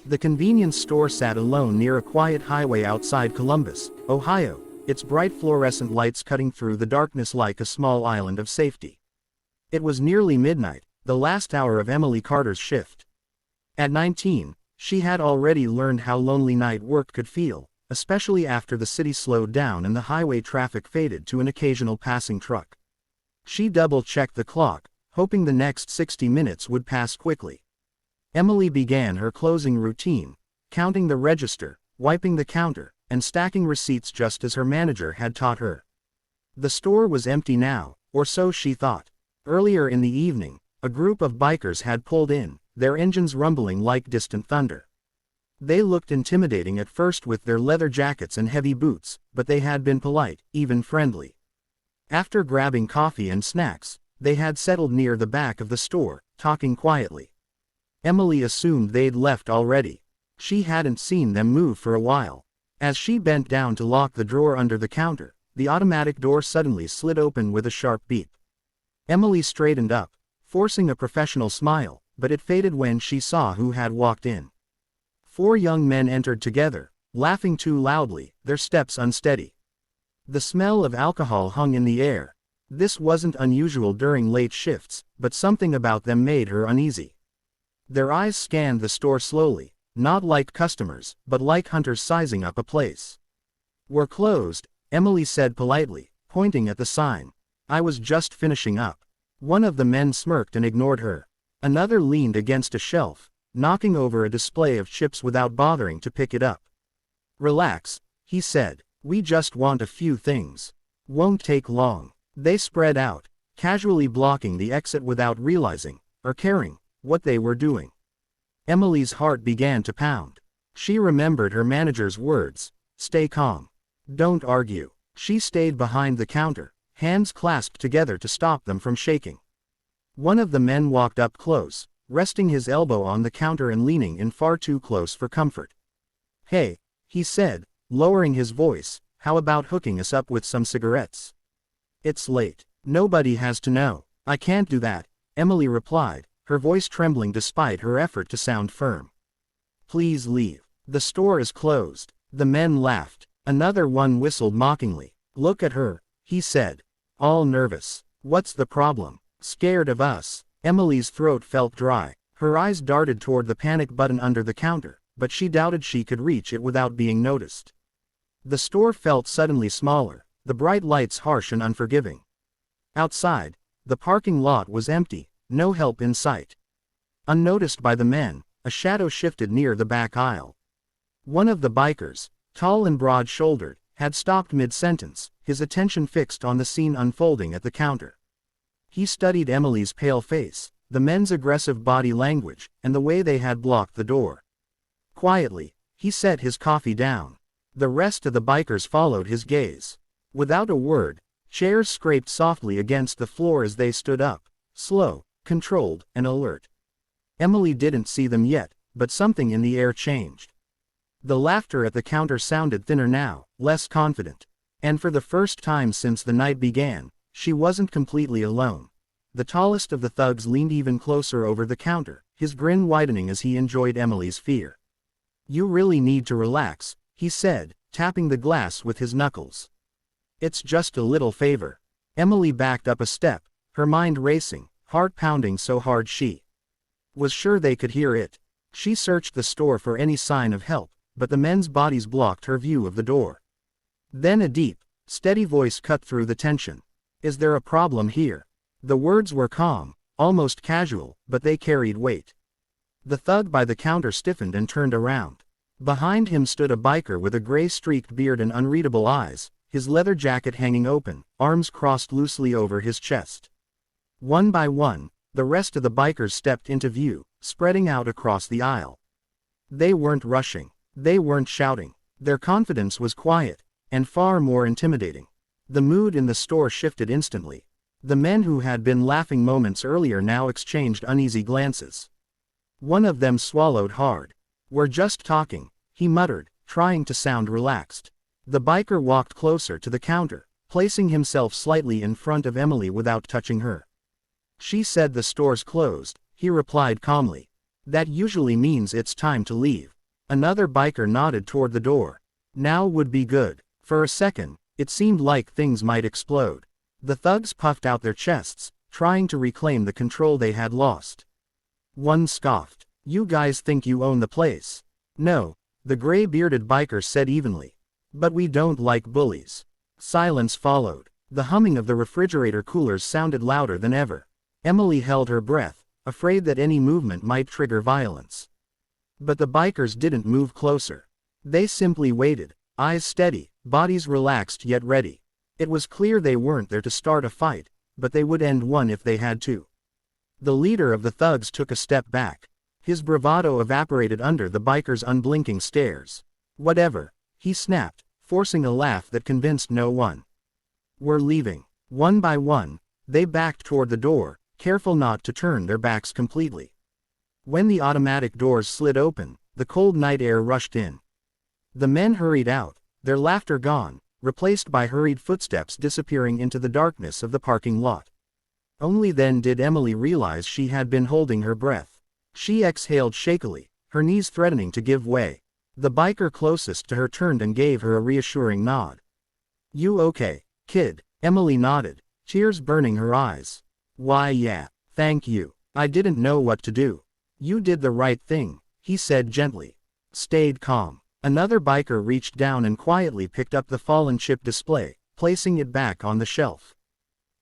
The convenience store sat alone near a quiet highway outside Columbus, Ohio, its bright fluorescent lights cutting through the darkness like a small island of safety. It was nearly midnight, the last hour of Emily Carter's shift. At 19, she had already learned how lonely night work could feel, especially after the city slowed down and the highway traffic faded to an occasional passing truck. She double-checked the clock, hoping the next 60 minutes would pass quickly. Emily began her closing routine, counting the register, wiping the counter, and stacking receipts just as her manager had taught her. The store was empty now, or so she thought. Earlier in the evening, a group of bikers had pulled in, their engines rumbling like distant thunder. They looked intimidating at first with their leather jackets and heavy boots, but they had been polite, even friendly. After grabbing coffee and snacks, they had settled near the back of the store, talking quietly. Emily assumed they'd left already. She hadn't seen them move for a while. As she bent down to lock the drawer under the counter, the automatic door suddenly slid open with a sharp beep. Emily straightened up, forcing a professional smile, but it faded when she saw who had walked in. 4 young men entered together, laughing too loudly, their steps unsteady. The smell of alcohol hung in the air. This wasn't unusual during late shifts, but something about them made her uneasy. Their eyes scanned the store slowly, not like customers, but like hunters sizing up a place. "We're closed," Emily said politely, pointing at the sign. "I was just finishing up." One of the men smirked and ignored her. Another leaned against a shelf, knocking over a display of chips without bothering to pick it up. "Relax," he said. "We just want a few things. Won't take long." They spread out, casually blocking the exit without realizing, or caring, what they were doing. Emily's heart began to pound. She remembered her manager's words, "Stay calm. Don't argue." She stayed behind the counter, hands clasped together to stop them from shaking. One of the men walked up close, resting his elbow on the counter and leaning in far too close for comfort. "Hey," he said, lowering his voice, "how about hooking us up with some cigarettes? It's late. Nobody has to know." "I can't do that," Emily replied, her voice trembling despite her effort to sound firm. "Please leave. The store is closed." The men laughed. Another one whistled mockingly. "Look at her," he said. "All nervous. What's the problem? Scared of us?" Emily's throat felt dry. Her eyes darted toward the panic button under the counter, but she doubted she could reach it without being noticed. The store felt suddenly smaller, the bright lights harsh and unforgiving. Outside, the parking lot was empty, no help in sight. Unnoticed by the men, a shadow shifted near the back aisle. One of the bikers, tall and broad-shouldered, had stopped mid-sentence, his attention fixed on the scene unfolding at the counter. He studied Emily's pale face, the men's aggressive body language, and the way they had blocked the door. Quietly, he set his coffee down. The rest of the bikers followed his gaze. Without a word, chairs scraped softly against the floor as they stood up, slow, controlled, and alert. Emily didn't see them yet, but something in the air changed. The laughter at the counter sounded thinner now, less confident. And for the first time since the night began, she wasn't completely alone. The tallest of the thugs leaned even closer over the counter, his grin widening as he enjoyed Emily's fear. "You really need to relax," he said, tapping the glass with his knuckles. "It's just a little favor." Emily backed up a step, her mind racing, heart pounding so hard she was sure they could hear it. She searched the store for any sign of help, but the men's bodies blocked her view of the door. Then a deep, steady voice cut through the tension. "Is there a problem here?" The words were calm, almost casual, but they carried weight. The thug by the counter stiffened and turned around. Behind him stood a biker with a gray-streaked beard and unreadable eyes, his leather jacket hanging open, arms crossed loosely over his chest. One by one, the rest of the bikers stepped into view, spreading out across the aisle. They weren't rushing. They weren't shouting. Their confidence was quiet, and far more intimidating. The mood in the store shifted instantly. The men who had been laughing moments earlier now exchanged uneasy glances. One of them swallowed hard. "We're just talking," he muttered, trying to sound relaxed. The biker walked closer to the counter, placing himself slightly in front of Emily without touching her. "She said the store's closed," he replied calmly. "That usually means it's time to leave." Another biker nodded toward the door. Now would be good. For a second, it seemed like things might explode. The thugs puffed out their chests, trying to reclaim the control they had lost. One scoffed. "You guys think you own the place?" "No," the gray-bearded biker said evenly. "But we don't like bullies." Silence followed. The humming of the refrigerator coolers sounded louder than ever. Emily held her breath, afraid that any movement might trigger violence. But the bikers didn't move closer. They simply waited, eyes steady, bodies relaxed yet ready. It was clear they weren't there to start a fight, but they would end one if they had to. The leader of the thugs took a step back. His bravado evaporated under the biker's unblinking stares. "Whatever," he snapped, forcing a laugh that convinced no one. "We're leaving." One by one, they backed toward the door, careful not to turn their backs completely. When the automatic doors slid open, the cold night air rushed in. The men hurried out, their laughter gone, replaced by hurried footsteps disappearing into the darkness of the parking lot. Only then did Emily realize she had been holding her breath. She exhaled shakily, her knees threatening to give way. The biker closest to her turned and gave her a reassuring nod. "You okay, kid?" Emily nodded, tears burning her eyes. "Why yeah, thank you. I didn't know what to do." "You did the right thing," he said gently. Stayed calm. Another biker reached down and quietly picked up the fallen chip display, placing it back on the shelf.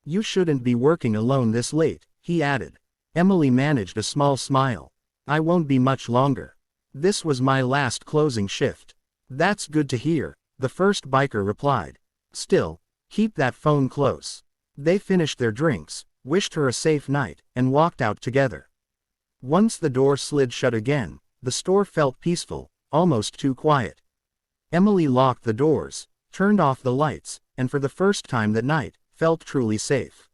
"You shouldn't be working alone this late," he added. Emily managed a small smile. "I won't be much longer. This was my last closing shift." "That's good to hear," the first biker replied. "Still, keep that phone close." They finished their drinks, wished her a safe night, and walked out together. Once the door slid shut again, the store felt peaceful, almost too quiet. Emily locked the doors, turned off the lights, and for the first time that night, felt truly safe.